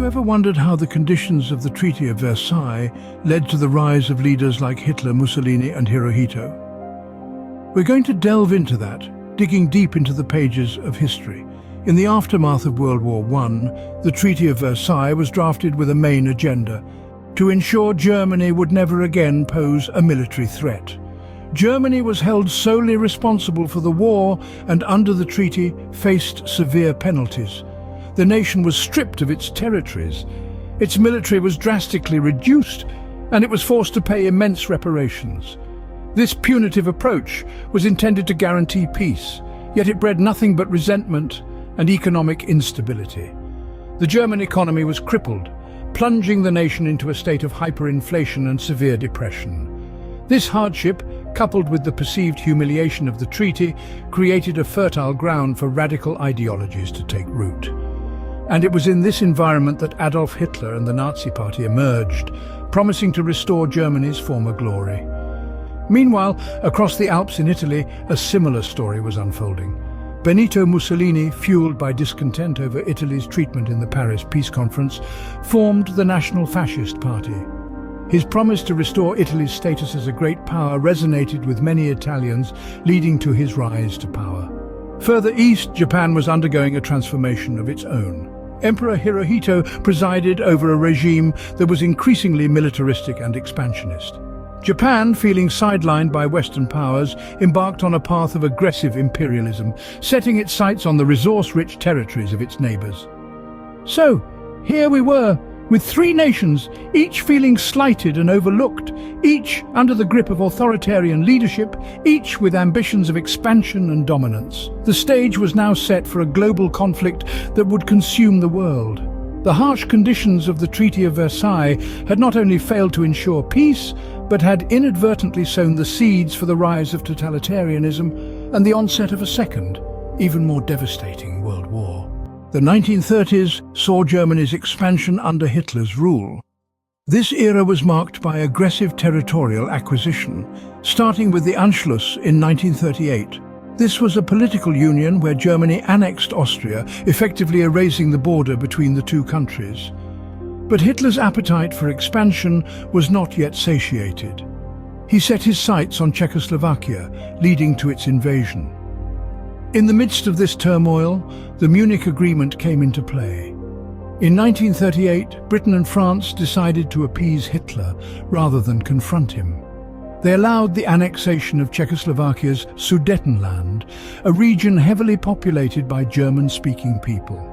you ever wondered how the conditions of the Treaty of Versailles led to the rise of leaders like Hitler, Mussolini and Hirohito? We're going to delve into that, digging deep into the pages of history. In the aftermath of World War I, the Treaty of Versailles was drafted with a main agenda: to ensure Germany would never again pose a military threat. Germany was held solely responsible for the war and under the treaty faced severe penalties. The nation was stripped of its territories. Its military was drastically reduced, and it was forced to pay immense reparations. This punitive approach was intended to guarantee peace, yet it bred nothing but resentment and economic instability. The German economy was crippled, plunging the nation into a state of hyperinflation and severe depression. This hardship, coupled with the perceived humiliation of the treaty, created a fertile ground for radical ideologies to take root. And it was in this environment that Adolf Hitler and the Nazi Party emerged, promising to restore Germany's former glory. Meanwhile, across the Alps in Italy, a similar story was unfolding. Benito Mussolini, fueled by discontent over Italy's treatment in the Paris Peace Conference, formed the National Fascist Party. His promise to restore Italy's status as a great power resonated with many Italians, leading to his rise to power. Further east, Japan was undergoing a transformation of its own. Emperor Hirohito presided over a regime that was increasingly militaristic and expansionist. Japan, feeling sidelined by Western powers, embarked on a path of aggressive imperialism, setting its sights on the resource-rich territories of its neighbors. So, here we were, with three nations, each feeling slighted and overlooked, each under the grip of authoritarian leadership, each with ambitions of expansion and dominance. The stage was now set for a global conflict that would consume the world. The harsh conditions of the Treaty of Versailles had not only failed to ensure peace, but had inadvertently sown the seeds for the rise of totalitarianism and the onset of a second, even more devastating world war. The 1930s saw Germany's expansion under Hitler's rule. This era was marked by aggressive territorial acquisition, starting with the Anschluss in 1938. This was a political union where Germany annexed Austria, effectively erasing the border between the two countries. But Hitler's appetite for expansion was not yet satiated. He set his sights on Czechoslovakia, leading to its invasion. In the midst of this turmoil, the Munich Agreement came into play. In 1938, Britain and France decided to appease Hitler rather than confront him. They allowed the annexation of Czechoslovakia's Sudetenland, a region heavily populated by German-speaking people.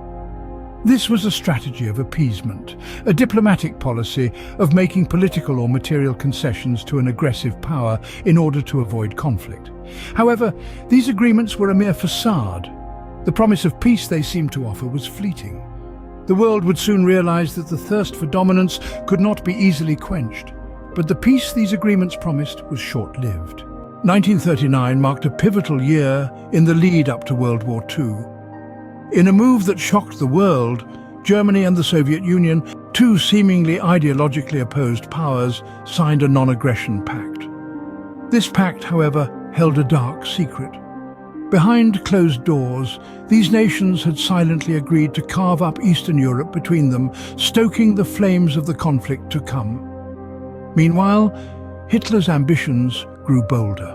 This was a strategy of appeasement, a diplomatic policy of making political or material concessions to an aggressive power in order to avoid conflict. However, these agreements were a mere facade. The promise of peace they seemed to offer was fleeting. The world would soon realize that the thirst for dominance could not be easily quenched. But the peace these agreements promised was short-lived. 1939 marked a pivotal year in the lead-up to World War II. In a move that shocked the world, Germany and the Soviet Union, two seemingly ideologically opposed powers, signed a non-aggression pact. This pact, however, held a dark secret. Behind closed doors, these nations had silently agreed to carve up Eastern Europe between them, stoking the flames of the conflict to come. Meanwhile, Hitler's ambitions grew bolder.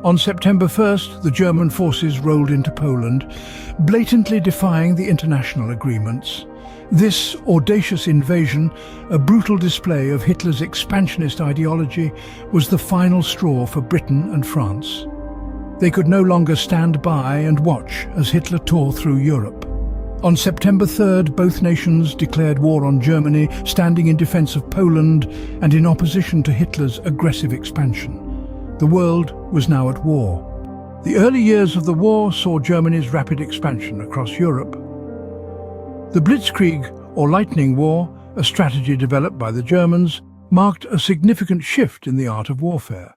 On September 1st, the German forces rolled into Poland, blatantly defying the international agreements. This audacious invasion, a brutal display of Hitler's expansionist ideology, was the final straw for Britain and France. They could no longer stand by and watch as Hitler tore through Europe. On September 3rd, both nations declared war on Germany, standing in defense of Poland and in opposition to Hitler's aggressive expansion. The world was now at war. The early years of the war saw Germany's rapid expansion across Europe. The Blitzkrieg, or Lightning War, a strategy developed by the Germans, marked a significant shift in the art of warfare.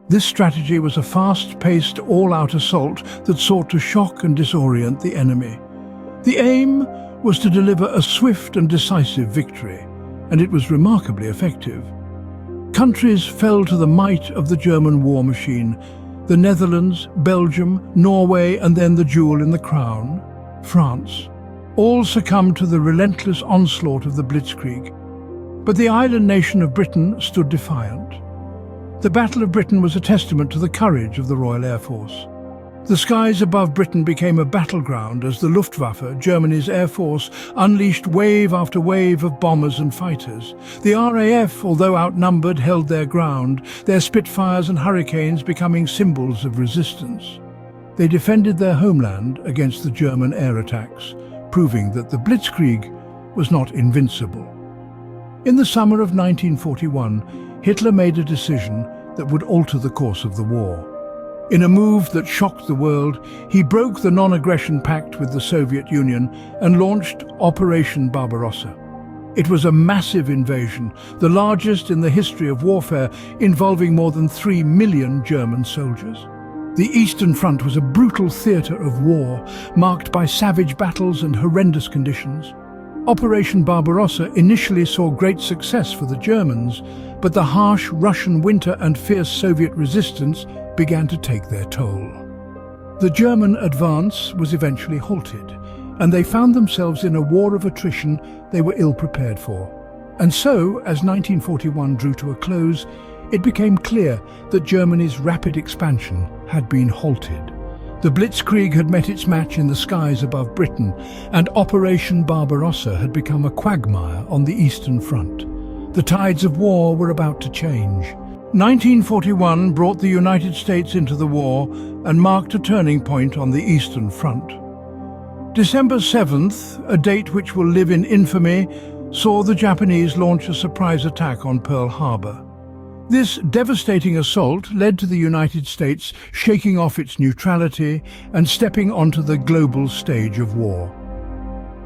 This strategy was a fast-paced, all-out assault that sought to shock and disorient the enemy. The aim was to deliver a swift and decisive victory, and it was remarkably effective. Countries fell to the might of the German war machine: the Netherlands, Belgium, Norway, and then the jewel in the crown, France. All succumbed to the relentless onslaught of the Blitzkrieg. But the island nation of Britain stood defiant. The Battle of Britain was a testament to the courage of the Royal Air Force. The skies above Britain became a battleground as the Luftwaffe, Germany's air force, unleashed wave after wave of bombers and fighters. The RAF, although outnumbered, held their ground, their Spitfires and Hurricanes becoming symbols of resistance. They defended their homeland against the German air attacks, proving that the Blitzkrieg was not invincible. In the summer of 1941, Hitler made a decision that would alter the course of the war. In a move that shocked the world, he broke the non-aggression pact with the Soviet Union and launched Operation Barbarossa. It was a massive invasion, the largest in the history of warfare, involving more than 3 million German soldiers. The Eastern Front was a brutal theatre of war, marked by savage battles and horrendous conditions. Operation Barbarossa initially saw great success for the Germans, but the harsh Russian winter and fierce Soviet resistance began to take their toll. The German advance was eventually halted, and they found themselves in a war of attrition they were ill prepared for. And so, as 1941 drew to a close, it became clear that Germany's rapid expansion had been halted. The Blitzkrieg had met its match in the skies above Britain, and Operation Barbarossa had become a quagmire on the Eastern Front. The tides of war were about to change. 1941 brought the United States into the war and marked a turning point on the Eastern Front. December 7th, a date which will live in infamy, saw the Japanese launch a surprise attack on Pearl Harbor. This devastating assault led to the United States shaking off its neutrality and stepping onto the global stage of war.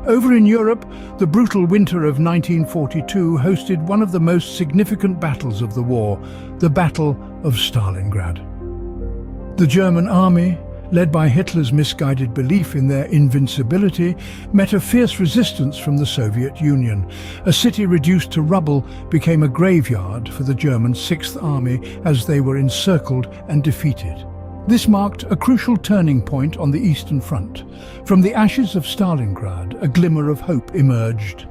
Over in Europe, the brutal winter of 1942 hosted one of the most significant battles of the war, the Battle of Stalingrad. The German army, led by Hitler's misguided belief in their invincibility, met a fierce resistance from the Soviet Union. A city reduced to rubble became a graveyard for the German Sixth Army as they were encircled and defeated. This marked a crucial turning point on the Eastern Front. From the ashes of Stalingrad, a glimmer of hope emerged.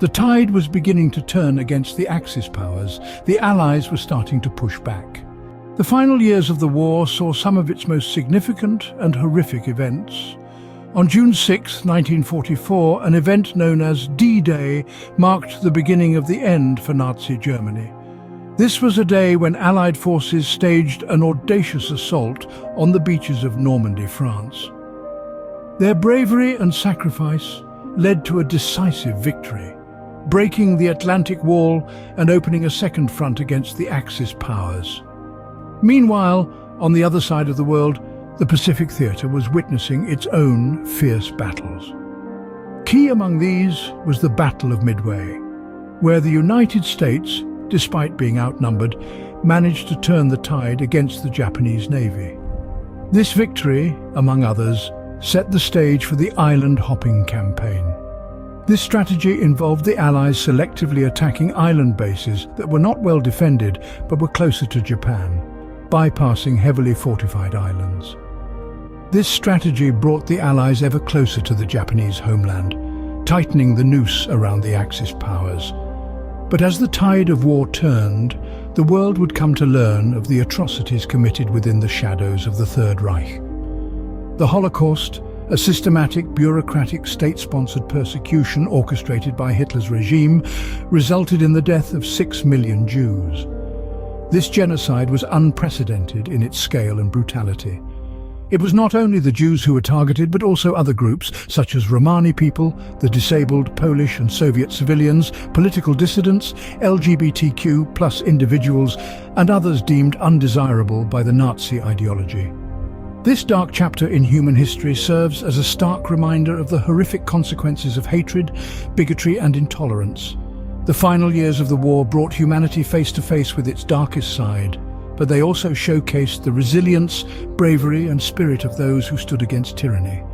The tide was beginning to turn against the Axis powers. The Allies were starting to push back. The final years of the war saw some of its most significant and horrific events. On June 6, 1944, an event known as D-Day marked the beginning of the end for Nazi Germany. This was a day when Allied forces staged an audacious assault on the beaches of Normandy, France. Their bravery and sacrifice led to a decisive victory, breaking the Atlantic Wall and opening a second front against the Axis powers. Meanwhile, on the other side of the world, the Pacific theatre was witnessing its own fierce battles. Key among these was the Battle of Midway, where the United States, despite being outnumbered, managed to turn the tide against the Japanese Navy. This victory, among others, set the stage for the island-hopping campaign. This strategy involved the Allies selectively attacking island bases that were not well defended but were closer to Japan, bypassing heavily fortified islands. This strategy brought the Allies ever closer to the Japanese homeland, tightening the noose around the Axis powers. But as the tide of war turned, the world would come to learn of the atrocities committed within the shadows of the Third Reich. The Holocaust, a systematic, bureaucratic, state-sponsored persecution orchestrated by Hitler's regime, resulted in the death of 6 million Jews. This genocide was unprecedented in its scale and brutality. It was not only the Jews who were targeted, but also other groups, such as Romani people, the disabled, Polish and Soviet civilians, political dissidents, LGBTQ+ individuals, and others deemed undesirable by the Nazi ideology. This dark chapter in human history serves as a stark reminder of the horrific consequences of hatred, bigotry and intolerance. The final years of the war brought humanity face to face with its darkest side, but they also showcased the resilience, bravery and spirit of those who stood against tyranny.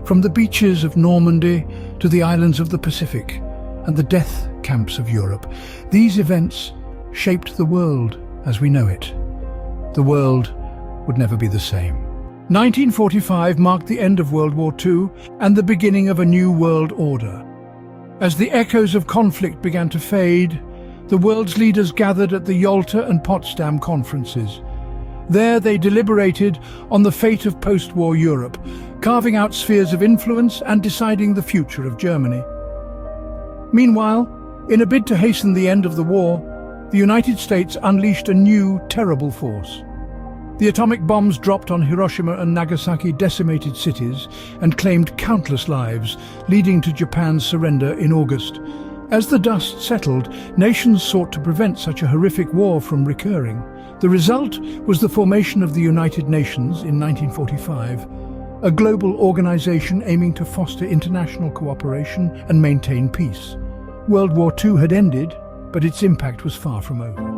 From the beaches of Normandy to the islands of the Pacific and the death camps of Europe, these events shaped the world as we know it. The world would never be the same. 1945 marked the end of World War II and the beginning of a new world order. As the echoes of conflict began to fade, the world's leaders gathered at the Yalta and Potsdam conferences. There they deliberated on the fate of post-war Europe, carving out spheres of influence and deciding the future of Germany. Meanwhile, in a bid to hasten the end of the war, the United States unleashed a new, terrible force. The atomic bombs dropped on Hiroshima and Nagasaki decimated cities and claimed countless lives, leading to Japan's surrender in August. As the dust settled, nations sought to prevent such a horrific war from recurring. The result was the formation of the United Nations in 1945, a global organization aiming to foster international cooperation and maintain peace. World War II had ended, but its impact was far from over.